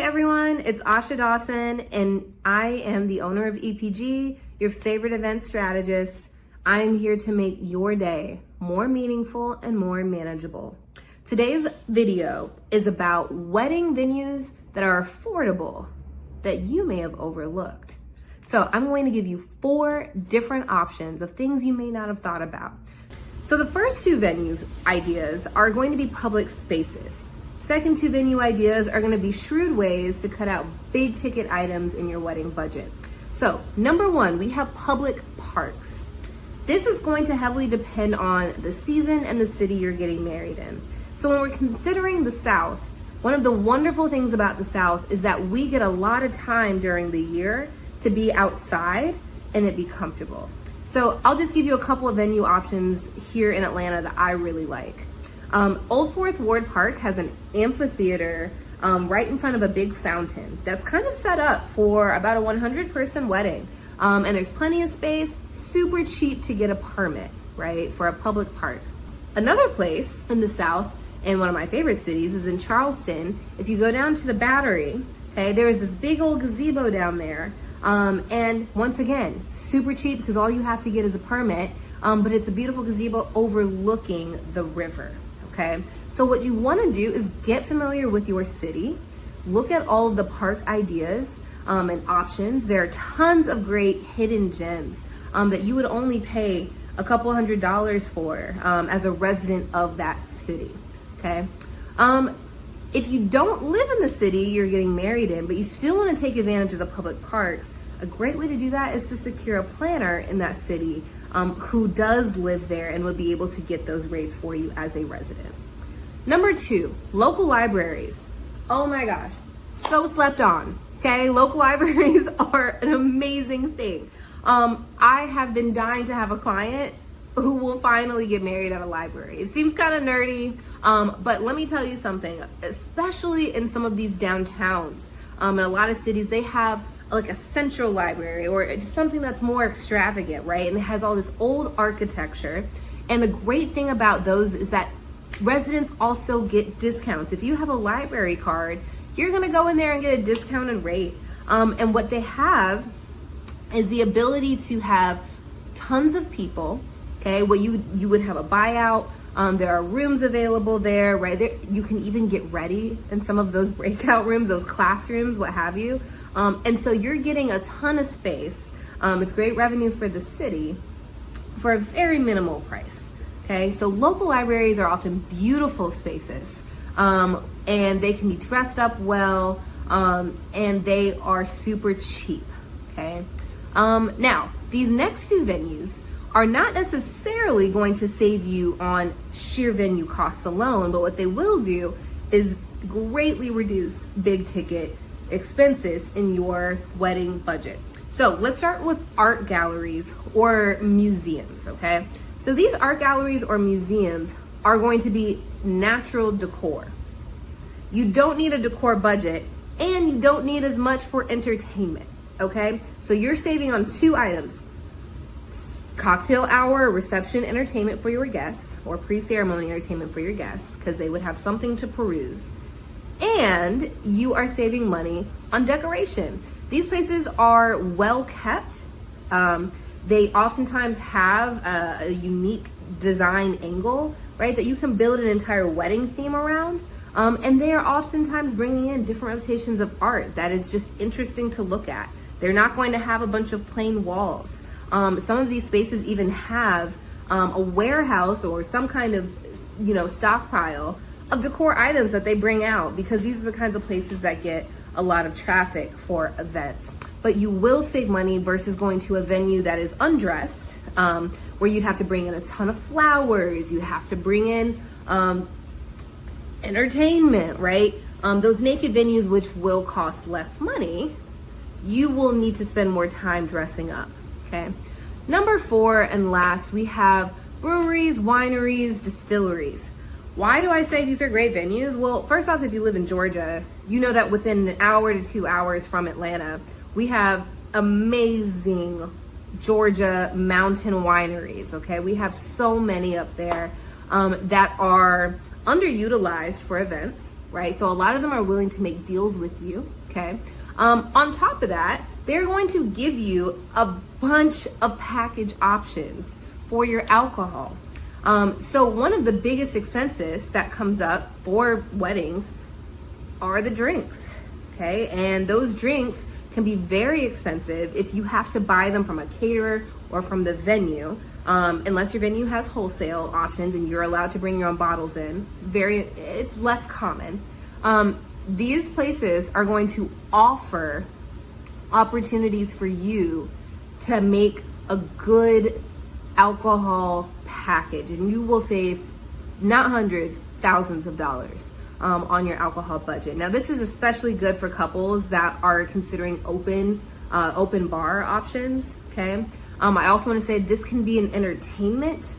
everyone, it's Asha Dawson, and I am the owner of EPG, your favorite event strategist. I'm here to make your day more meaningful and more manageable. Today's video is about wedding venues that are affordable that you may have overlooked. So I'm going to give you 4 different options of things you may not have thought about. So the first 2 venues ideas are going to be public spaces. Second 2 venue ideas are going to be shrewd ways to cut out big ticket items in your wedding budget. So number 1, we have public parks. This is going to heavily depend on the season and the city you're getting married in. So when we're considering the South, one of the wonderful things about the South is that we get a lot of time during the year to be outside and it be comfortable. So I'll just give you a couple of venue options here in Atlanta that I really like. Old Fourth Ward Park has an amphitheater right in front of a big fountain that's kind of set up for about a 100-person wedding. And there's plenty of space, super cheap to get a permit, right, for a public park. Another place in the South, and one of my favorite cities, is in Charleston. If you go down to the Battery, okay, there is this big old gazebo down there. And once again, super cheap because all you have to get is a permit, but it's a beautiful gazebo overlooking the river. Okay, so what you want to do is get familiar with your city, look at all of the park ideas and options. There are tons of great hidden gems that you would only pay a couple $100s for as a resident of that city. Okay, if you don't live in the city you're getting married in, but you still want to take advantage of the public parks, a great way to do that is to secure a planner in that city who does live there and would be able to get those rates for you as a resident. Number 2, local libraries. Oh my gosh, so slept on, okay? Local libraries are an amazing thing. I have been dying to have a client who will finally get married at a library. It seems kind of nerdy, but let me tell you something, especially in some of these downtowns, in a lot of cities, they have like a central library or just something that's more extravagant, right? And it has all this old architecture. And the great thing about those is that residents also get discounts. If you have a library card, you're gonna go in there and get a discounted rate. And what they have is the ability to have tons of people, okay? What you would have a buyout. There are rooms available there, right? You can even get ready in some of those breakout rooms, those classrooms, what have you. And so you're getting a ton of space. It's great revenue for the city for a very minimal price, okay? So local libraries are often beautiful spaces, and they can be dressed up well, and they are super cheap, okay? Now, these next 2 venues are not necessarily going to save you on sheer venue costs alone, but what they will do is greatly reduce big ticket expenses in your wedding budget. So let's start with art galleries or museums, okay? So these art galleries or museums are going to be natural decor. You don't need a decor budget and you don't need as much for entertainment, okay? So you're saving on 2 items. Cocktail hour, reception entertainment for your guests, or pre-ceremony entertainment for your guests, because they would have something to peruse. And you are saving money on decoration. These places are well kept. They oftentimes have a unique design angle, right, that you can build an entire wedding theme around. And they are oftentimes bringing in different rotations of art that is just interesting to look at. They're not going to have a bunch of plain walls. Some of these spaces even have a warehouse or some kind of, stockpile of decor items that they bring out, because these are the kinds of places that get a lot of traffic for events. But you will save money versus going to a venue that is undressed, where you'd have to bring in a ton of flowers, you have to bring in entertainment, right? Those naked venues, which will cost less money, you will need to spend more time dressing up. Okay. Number 4 and last, we have breweries, wineries, distilleries. Why do I say these are great venues? Well, first off, if you live in Georgia, you know that within an hour to 2 hours from Atlanta, we have amazing Georgia mountain wineries, okay? We have so many up there that are underutilized for events, right? So a lot of them are willing to make deals with you, okay? On top of that, they're going to give you a bunch of package options for your alcohol. So one of the biggest expenses that comes up for weddings are the drinks, okay? And those drinks can be very expensive if you have to buy them from a caterer or from the venue, unless your venue has wholesale options and you're allowed to bring your own bottles in. It's less common. These places are going to offer opportunities for you to make a good alcohol package, and you will save not hundreds, thousands of dollars on your alcohol budget. Now, this is especially good for couples that are considering open bar options, okay? I also want to say this can be an entertainment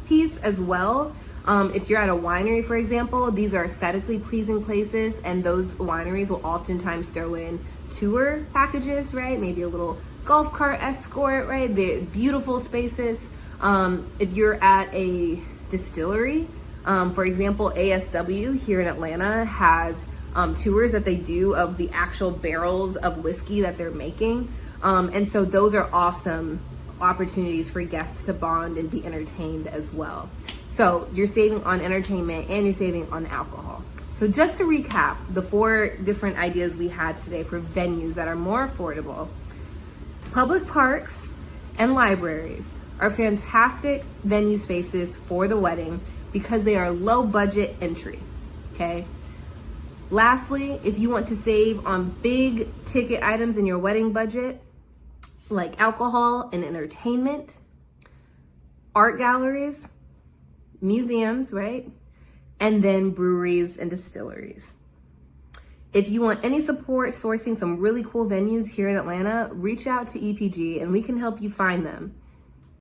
piece as well. If you're at a winery, for example, these are aesthetically pleasing places, and those wineries will oftentimes throw in tour packages, right? Maybe a little golf cart escort, right? They're beautiful spaces. If you're at a distillery, for example, ASW here in Atlanta has tours that they do of the actual barrels of whiskey that they're making. And so those are awesome opportunities for guests to bond and be entertained as well. So you're saving on entertainment and you're saving on alcohol. So just to recap the 4 different ideas we had today for venues that are more affordable. Public parks and libraries are fantastic venue spaces for the wedding because they are low budget entry, okay? Lastly, if you want to save on big ticket items in your wedding budget, like alcohol and entertainment, art galleries, museums, right? And then breweries and distilleries. If you want any support sourcing some really cool venues here in Atlanta, reach out to EPG and we can help you find them.